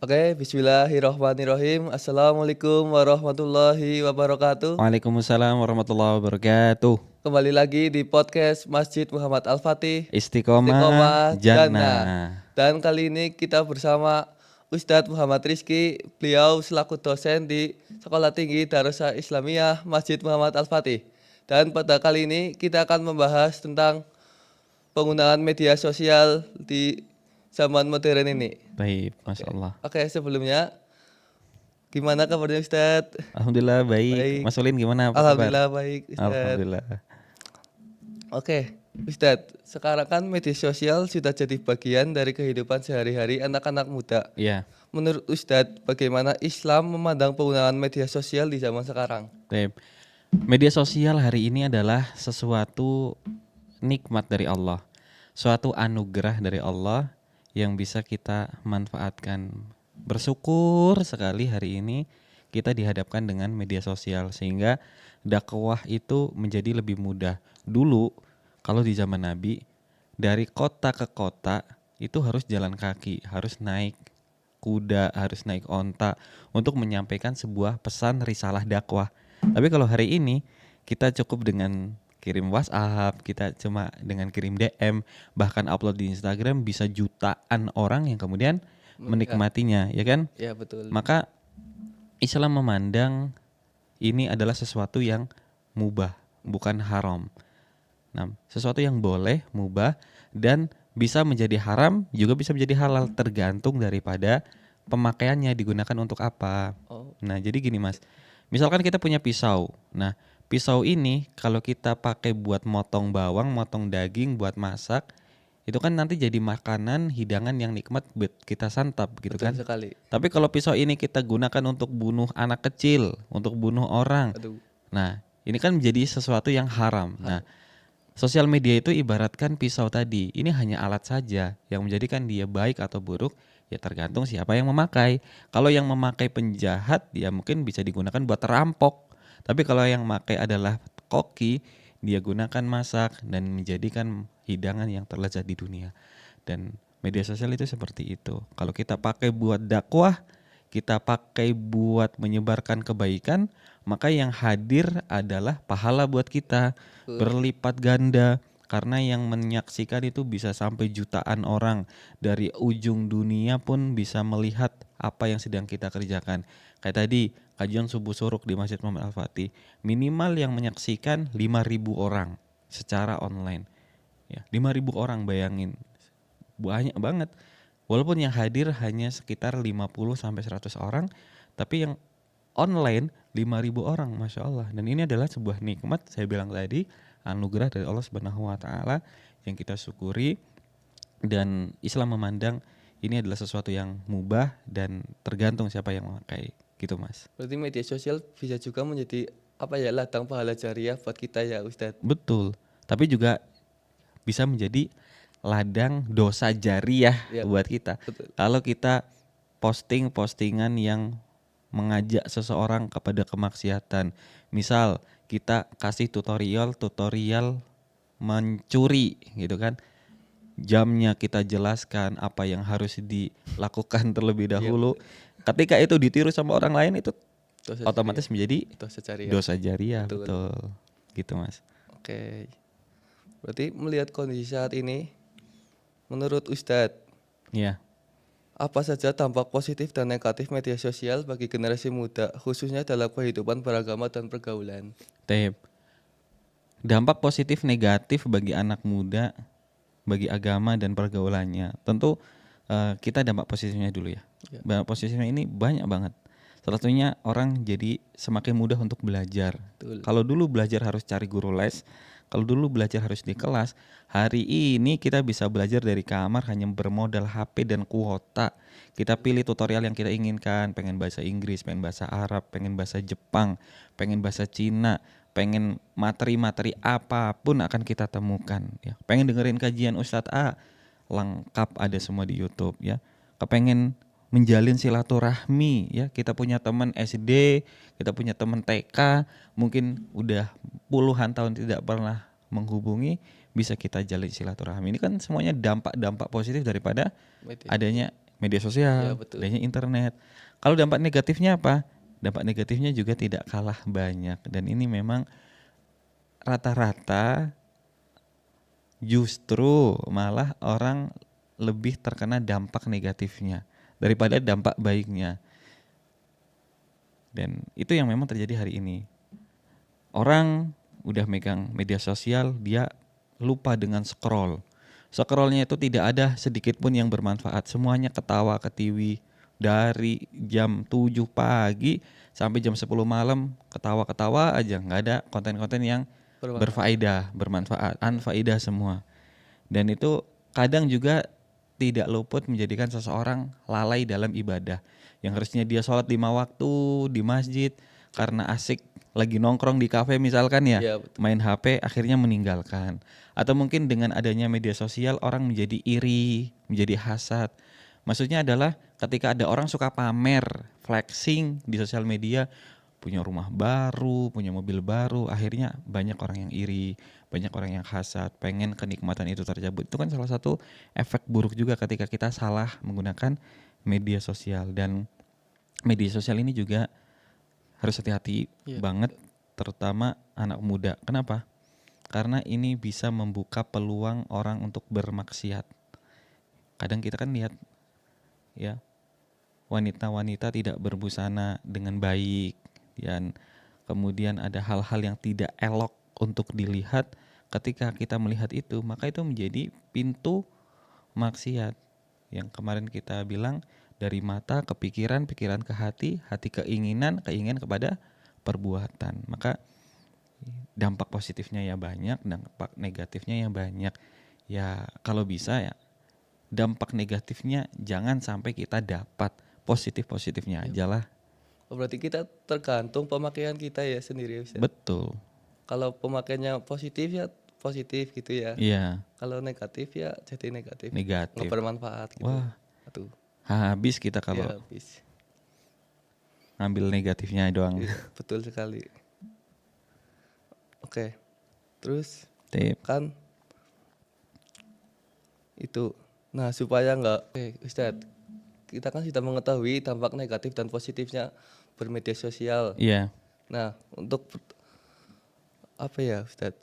Oke, bismillahirrahmanirrahim. Assalamualaikum warahmatullahi wabarakatuh. Waalaikumsalam warahmatullahi wabarakatuh. Kembali lagi di podcast Masjid Muhammad Al-Fatih, Istiqomah Istiqomah Jannah. Jannah. Dan kali ini kita bersama Ustadz Muhammad Rizky, beliau selaku dosen di Sekolah Tinggi Darussalam Islamiyah Masjid Muhammad Al-Fatih. Dan pada kali ini kita akan membahas tentang penggunaan media sosial di zaman modern ini. Baik, Masya Allah. Oke, sebelumnya gimana kabarnya Ustadz? Alhamdulillah baik. Baik. Mas Ulin gimana, apa kabar? Alhamdulillah baik Ustadz. Alhamdulillah. Oke, Ustadz, sekarang kan media sosial sudah jadi bagian dari kehidupan sehari-hari anak-anak muda. Iya, Menurut Ustadz, bagaimana Islam memandang penggunaan media sosial di zaman sekarang? baik. Media sosial hari ini adalah sesuatu nikmat dari Allah. Suatu anugerah dari Allah yang bisa kita manfaatkan. Bersyukur sekali hari ini kita dihadapkan dengan media sosial sehingga dakwah itu menjadi lebih mudah. Dulu kalau di zaman Nabi dari kota ke kota itu harus jalan kaki, harus naik kuda, harus naik onta untuk menyampaikan sebuah pesan risalah dakwah. Tapi kalau hari ini kita cukup dengan kirim WhatsApp, kita cuma dengan kirim DM, bahkan upload di Instagram bisa jutaan orang yang kemudian menikmatinya, ya kan? Ya betul. Maka Islam memandang ini adalah sesuatu yang mubah, bukan haram. Nah, sesuatu yang boleh, mubah, dan bisa menjadi haram, juga bisa menjadi halal, tergantung daripada pemakaiannya, digunakan untuk apa. Oh, Nah, jadi gini Mas, misalkan kita punya pisau. Nah, pisau ini kalau kita pakai buat motong bawang, motong daging, buat masak, itu kan nanti jadi makanan, hidangan yang nikmat buat kita santap gitu betul kan. sekali. Tapi kalau pisau ini kita gunakan untuk bunuh anak kecil, untuk bunuh orang, Aduh, nah ini kan menjadi sesuatu yang haram. Nah, sosial media itu ibaratkan pisau tadi. Ini hanya alat saja yang menjadikan dia baik atau buruk ya tergantung siapa yang memakai. Kalau yang memakai penjahat ya mungkin bisa digunakan buat terampok. Tapi kalau yang memakai adalah koki, dia gunakan masak dan menjadikan hidangan yang terlezat di dunia. Dan media sosial itu seperti itu. Kalau kita pakai buat dakwah, kita pakai buat menyebarkan kebaikan, maka yang hadir adalah pahala buat kita berlipat ganda karena yang menyaksikan itu bisa sampai jutaan orang dari ujung dunia pun bisa melihat apa yang sedang kita kerjakan. Kayak tadi kajian subuh suruk di Masjid Muhammad Al-Fatih, minimal yang menyaksikan 5.000 orang secara online. Ya, 5.000 orang bayangin. Banyak banget. Walaupun yang hadir hanya sekitar 50 sampai 100 orang, tapi yang online 5.000 orang, Masya Allah. Dan ini adalah sebuah nikmat, saya bilang tadi, anugerah dari Allah Subhanahu wa taala yang kita syukuri, dan Islam memandang ini adalah sesuatu yang mubah dan tergantung siapa yang memakai. Gitu, Mas. berarti media sosial bisa juga menjadi apa ya, ladang pahala jariah buat kita ya Ustadz. Betul. Tapi juga bisa menjadi ladang dosa jariah Ya buat kita. betul. Kalau kita posting-postingan yang mengajak seseorang kepada kemaksiatan. Misal kita kasih tutorial mencuri gitu kan. Jamnya kita jelaskan apa yang harus dilakukan terlebih Iya, dahulu. Ketika itu ditiru sama orang lain itu dosa otomatis menjadi jariah. Dosa jariah. dosa jariah, Betul. betul. Gitu, Mas. Oke. Berarti melihat kondisi saat ini, menurut Ustadz, Ya. apa saja dampak positif dan negatif media sosial bagi generasi muda, khususnya dalam kehidupan beragama dan pergaulan? Tep. Dampak positif negatif bagi anak muda, bagi agama dan pergaulannya. Tentu kita dampak positifnya dulu ya. Ya. Dampak positifnya ini banyak banget. Salah satunya orang jadi semakin mudah untuk belajar. Betul. Kalau dulu belajar harus cari guru les, kalau dulu belajar harus di kelas, hari ini kita bisa belajar dari kamar hanya bermodal HP dan kuota. Kita pilih tutorial yang kita inginkan, pengen bahasa Inggris, pengen bahasa Arab, pengen bahasa Jepang, pengen bahasa Cina, pengen materi-materi apapun akan kita temukan ya. Pengen dengerin kajian Ustadz A, lengkap ada semua di YouTube ya. Kepengen menjalin silaturahmi ya, kita punya teman SD, kita punya teman TK, mungkin udah puluhan tahun tidak pernah menghubungi, bisa kita jalin silaturahmi. Ini kan semuanya dampak-dampak positif daripada Media. adanya media Ya, sosial, betul. adanya internet. Kalau dampak negatifnya apa? Dampak negatifnya juga tidak kalah banyak, dan ini memang rata-rata justru malah orang lebih terkena dampak negatifnya daripada dampak baiknya. Dan itu yang memang terjadi hari ini. Orang udah megang media sosial, dia lupa dengan scroll. Scrollnya itu tidak ada sedikit pun yang bermanfaat. Semuanya ketawa ketiwi dari jam 7 pagi sampai jam 10 malam, ketawa-ketawa aja, nggak ada konten-konten yang Bermanfaat. berfaedah, bermanfaat, anfaedah semua. Dan itu kadang juga tidak luput menjadikan seseorang lalai dalam ibadah. Yang harusnya dia sholat 5 waktu di masjid, karena asik lagi nongkrong di kafe misalkan ya, Ya, betul. main HP akhirnya meninggalkan. Atau mungkin dengan adanya media sosial orang menjadi iri, menjadi hasad. Maksudnya adalah ketika ada orang suka pamer, flexing di sosial media, punya rumah baru, punya mobil baru, akhirnya banyak orang yang iri, banyak orang yang hasad, pengen kenikmatan itu tercabut. Itu kan salah satu efek buruk juga ketika kita salah menggunakan media sosial. Dan media sosial ini juga harus hati-hati Ya, banget, terutama anak muda. Kenapa? Karena ini bisa membuka peluang orang untuk bermaksiat. Kadang kita kan lihat ya, wanita-wanita tidak berbusana dengan baik, dan kemudian ada hal-hal yang tidak elok untuk dilihat. Ketika kita melihat itu, maka itu menjadi pintu maksiat. Yang kemarin kita bilang, dari mata ke pikiran, pikiran ke hati, hati keinginan, keinginan kepada perbuatan. Maka dampak positifnya ya banyak, dampak negatifnya ya banyak. Ya kalau bisa ya dampak negatifnya jangan sampai kita dapat, positif-positifnya aja lah. Oh, berarti kita tergantung pemakaian kita ya sendiri ya, Ustaz. Betul. Kalau pemakaiannya positif ya positif gitu ya. Iya, Kalau negatif ya jadi negatif. Nggak negatif. bermanfaat gitu. Wah, Aduh, habis kita kalau ya habis. ngambil negatifnya doang. Iya, betul sekali. Oke, terus Tip. kan itu. Nah, supaya nggak, Ustadz, kita kan sudah mengetahui dampak negatif dan positifnya bermedia sosial. Iya, Nah, untuk apa ya, Ustadz?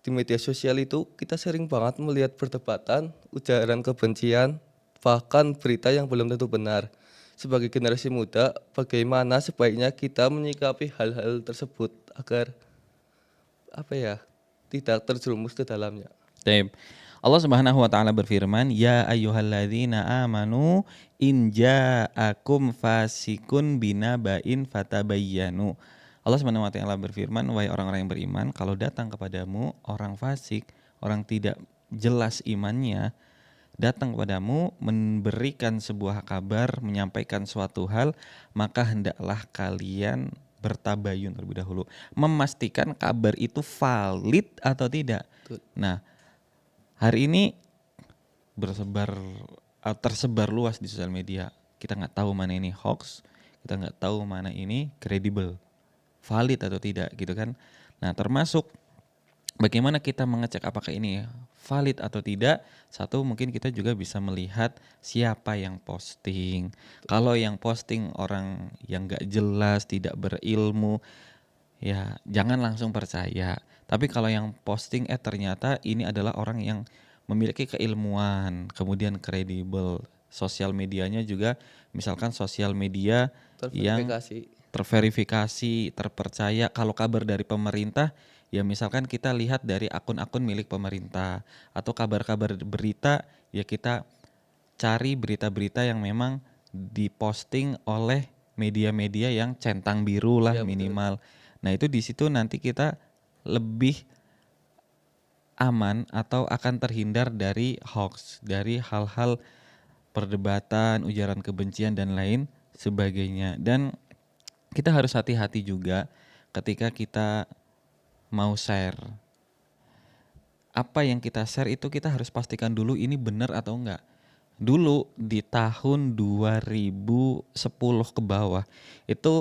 Di media sosial itu kita sering banget melihat perdebatan, ujaran kebencian, bahkan berita yang belum tentu benar. Sebagai generasi muda, bagaimana sebaiknya kita menyikapi hal-hal tersebut agar apa ya, tidak terjerumus ke dalamnya. tip. Allah Subhanahu wa taala berfirman, "Ya ayyuhalladzina amanu in ja'akum fasikun binaba'in fatabayyanu." Allah Subhanahu wa taala berfirman, "Wahai orang-orang yang beriman, kalau datang kepadamu orang fasik, orang tidak jelas imannya, datang kepadamu memberikan sebuah kabar, menyampaikan suatu hal, maka hendaklah kalian bertabayun terlebih dahulu, memastikan kabar itu valid atau tidak." Betul. Nah, hari ini tersebar luas di sosial media. Kita nggak tahu mana ini hoax, kita nggak tahu mana ini kredibel, valid atau tidak gitu kan. Nah, termasuk bagaimana kita mengecek apakah ini valid atau tidak. Satu, mungkin kita juga bisa melihat siapa yang posting. Kalau yang posting orang yang nggak jelas, tidak berilmu, ya jangan langsung percaya. Tapi kalau yang posting ternyata ini adalah orang yang memiliki keilmuan, kemudian kredibel, sosial medianya juga misalkan sosial media yang Terverifikasi. terverifikasi, terpercaya. Kalau kabar dari pemerintah, ya misalkan kita lihat dari akun-akun milik pemerintah, atau kabar-kabar berita, ya kita cari berita-berita yang memang diposting oleh media-media yang centang biru lah Ya, betul. minimal. Nah, itu di situ nanti kita lebih aman atau akan terhindar dari hoax, dari hal-hal perdebatan, ujaran kebencian dan lain sebagainya. Dan kita harus hati-hati juga ketika kita mau share. Apa yang kita share itu kita harus pastikan dulu ini benar atau enggak. Dulu di tahun 2010 ke bawah itu,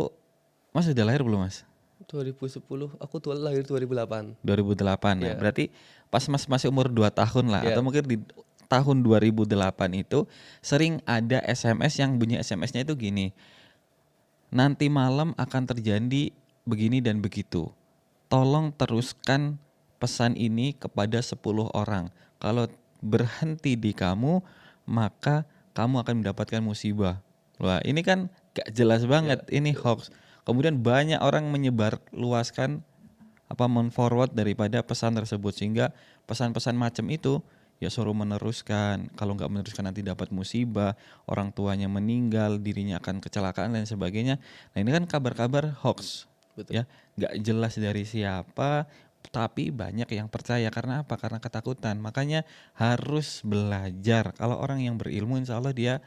Mas sudah lahir belum, Mas? 2010, aku lahir 2008. 2008. Nah, Ya, berarti pas Mas masih umur 2 tahun lah, atau ya, mungkin di tahun 2008 itu sering ada SMS yang bunyi SMS-nya itu gini. Nanti malam akan terjadi begini dan begitu. Tolong teruskan pesan ini kepada 10 orang. Kalau berhenti di kamu, maka kamu akan mendapatkan musibah. Wah, ini kan gak jelas banget, ini hoax. Kemudian banyak orang menyebar luaskan men-forward daripada pesan tersebut, sehingga pesan-pesan macam itu ya suruh meneruskan. Kalau nggak meneruskan nanti dapat musibah, orang tuanya meninggal, dirinya akan kecelakaan dan sebagainya. Nah, ini kan kabar-kabar hoax. Betul. Ya, nggak jelas dari siapa, tapi banyak yang percaya. Karena apa? Karena ketakutan. Makanya harus belajar. Kalau orang yang berilmu, insya Allah dia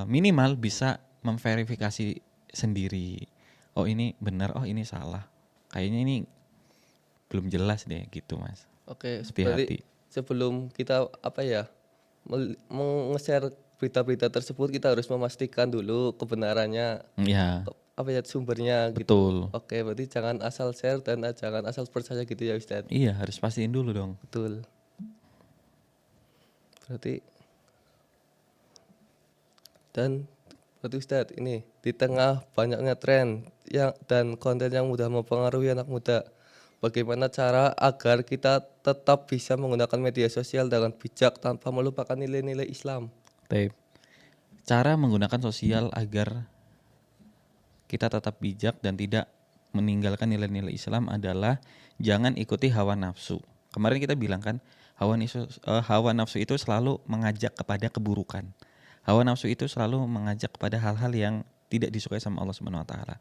minimal bisa memverifikasi sendiri. Oh ini benar, oh ini salah. Kayaknya ini belum jelas deh gitu, Mas. Oke, Hati-hati. berarti sebelum kita nge-share berita-berita tersebut, kita harus memastikan dulu kebenarannya, Ya, sumbernya gitu. betul. Oke, berarti jangan asal share dan jangan asal percaya gitu ya Ustadz. Iya, harus pastiin dulu dong. Betul. Berarti berarti Ustadz ini di tengah banyaknya tren dan konten yang mudah mempengaruhi anak muda, bagaimana cara agar kita tetap bisa menggunakan media sosial dengan bijak tanpa melupakan nilai-nilai Islam? Baik. Cara menggunakan sosial agar kita tetap bijak dan tidak meninggalkan nilai-nilai Islam adalah jangan ikuti hawa nafsu. Kemarin kita bilang kan hawa nafsu itu selalu mengajak kepada keburukan. Hawa nafsu itu selalu mengajak kepada hal-hal yang tidak disukai sama Allah Subhanahu wa taala.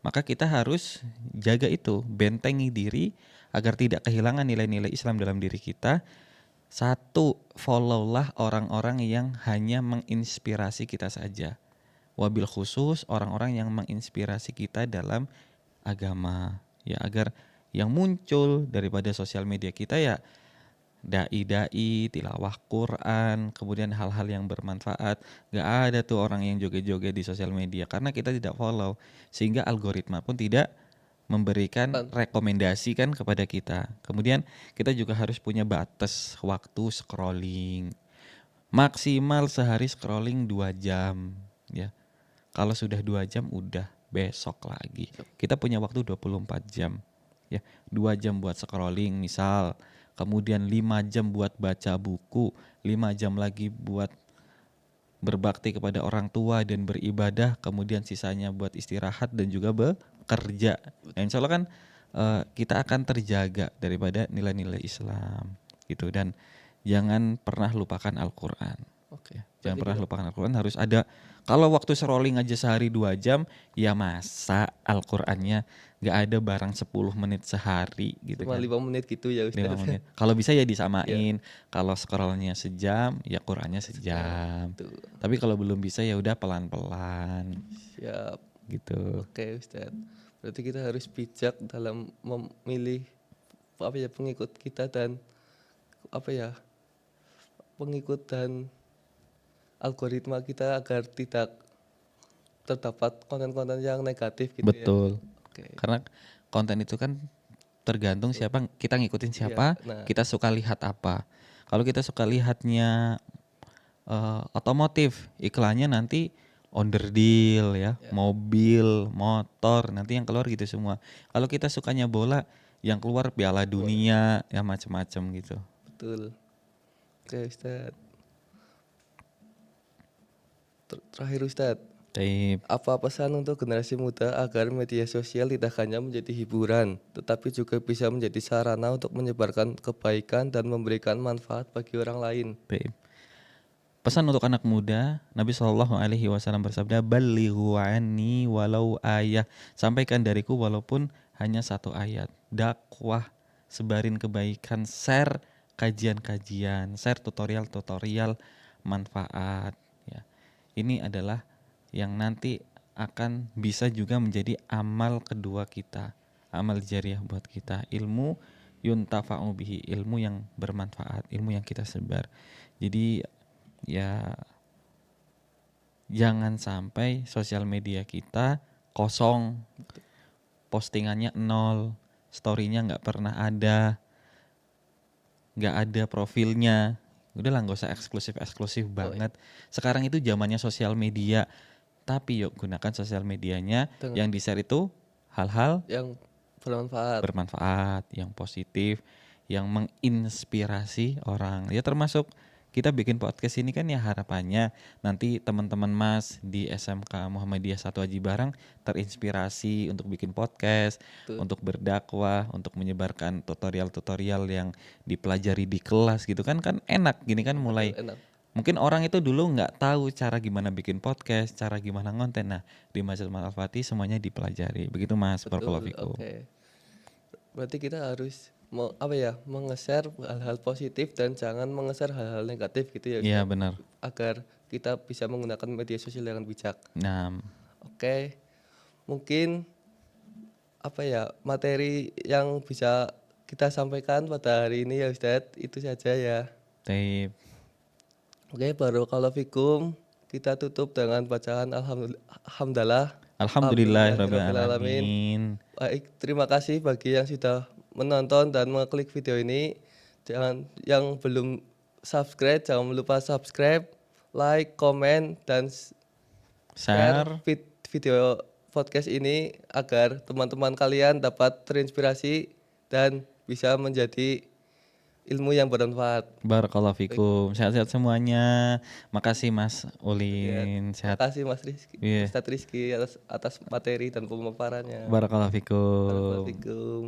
Maka kita harus jaga itu, bentengi diri agar tidak kehilangan nilai-nilai Islam dalam diri kita. Satu, followlah orang-orang yang hanya menginspirasi kita saja. Wabil khusus orang-orang yang menginspirasi kita dalam agama. Ya, agar yang muncul daripada sosial media kita ya dai-dai, tilawah Quran, kemudian hal-hal yang bermanfaat. Gak ada tuh orang yang joget-joget di sosial media karena kita tidak follow, sehingga algoritma pun tidak memberikan rekomendasi kan kepada kita. Kemudian kita juga harus punya batas waktu scrolling. Maksimal sehari scrolling 2 jam ya. Kalau sudah 2 jam udah besok lagi. Kita punya waktu 24 jam. Ya, 2 jam buat scrolling misal, kemudian 5 jam buat baca buku, 5 jam lagi buat berbakti kepada orang tua dan beribadah, kemudian sisanya buat istirahat dan juga bekerja. Nah, insya Allah kan kita akan terjaga daripada nilai-nilai Islam gitu. Dan jangan pernah lupakan Al-Quran. Oke. Jangan pernah lupakan Al-Quran, harus ada. Kalau waktu scrolling aja sehari 2 jam, ya masa Al-Qurannya gak ada barang 10 menit sehari gitu Cuma kan. 5 menit gitu ya 5 Ustadz. menit. Kalau bisa ya disamain. Kalau scrollnya sejam, ya Qurannya sejam. Tuh, Tapi kalau belum bisa ya udah pelan-pelan siap. gitu. Oke Ustadz. Berarti kita harus bijak dalam memilih pengikut kita dan pengikut dan algoritma kita agar tidak terdapat konten-konten yang negatif gitu ya. Betul. Oke. Karena konten itu kan tergantung siapa kita ngikutin siapa, nah. kita suka lihat apa. Kalau kita suka lihatnya otomotif, iklannya nanti onderdil ya, mobil, motor, nanti yang keluar gitu semua. Kalau kita sukanya bola, yang keluar Piala Dunia, ya macam-macam gitu. Betul. Oke Ustadz. Terakhir Ustadz, Taib. apa pesan untuk generasi muda agar media sosial tidak hanya menjadi hiburan, tetapi juga bisa menjadi sarana untuk menyebarkan kebaikan dan memberikan manfaat bagi orang lain? Taib. Pesan untuk anak muda, Nabi SAW bersabda, "Ballighu anni walau ayah." Sampaikan dariku walaupun hanya 1 ayat. Dakwah, sebarin kebaikan, share kajian-kajian, share tutorial-tutorial manfaat. Ya. Ini adalah yang nanti akan bisa juga menjadi amal kedua kita, amal jariah buat kita. Ilmu yuntafa'u bihi, ilmu yang bermanfaat, ilmu yang kita sebar. Jadi ya jangan sampai sosial media kita kosong, postingannya 0, storynya nggak pernah ada, nggak ada profilnya, Udahlah nggak usah eksklusif Oh, banget. Sekarang itu zamannya sosial media. Tapi yuk gunakan sosial medianya dengan yang di-share itu hal-hal yang bermanfaat. bermanfaat, yang positif, yang menginspirasi orang. Ya termasuk kita bikin podcast ini kan ya harapannya nanti teman-teman Mas di SMK Muhammadiyah 1 Aji Barang terinspirasi untuk bikin podcast, Betul, untuk berdakwah, untuk menyebarkan tutorial-tutorial yang dipelajari di kelas gitu kan enak gini kan betul, mulai enak. mungkin orang itu dulu nggak tahu cara gimana bikin podcast, cara gimana ngonten. Nah, di Masjid Al Fatih semuanya dipelajari. Begitu Mas, barakallahu Betul, fikum. oke. Berarti kita harus nge-share hal-hal positif dan jangan nge-share hal-hal negatif gitu ya Iya Ustaz. benar. Agar kita bisa menggunakan media sosial dengan bijak. Nah, Oke, mungkin materi yang bisa kita sampaikan pada hari ini ya Ustadz, itu saja ya. taib. Oke, baru kalau fikum kita tutup dengan bacaan alhamdulillah. Alhamdulillahirabbil Alhamdulillahirrahmanirrahim. alamin. Baik, terima kasih bagi yang sudah menonton dan mengklik video ini. Jangan yang belum subscribe, jangan lupa subscribe, like, komen, dan share Share. video podcast ini agar teman-teman kalian dapat terinspirasi dan bisa menjadi ilmu yang bermanfaat. Barakallahu Baik, fikum. Sehat-sehat semuanya. Makasih Mas ya. Ulin. Sehat. Makasih Mas Rizky, Iya. Ustadz Rizky atas materi dan pemaparannya. Barakallahu fikum. Barakallahu fikum.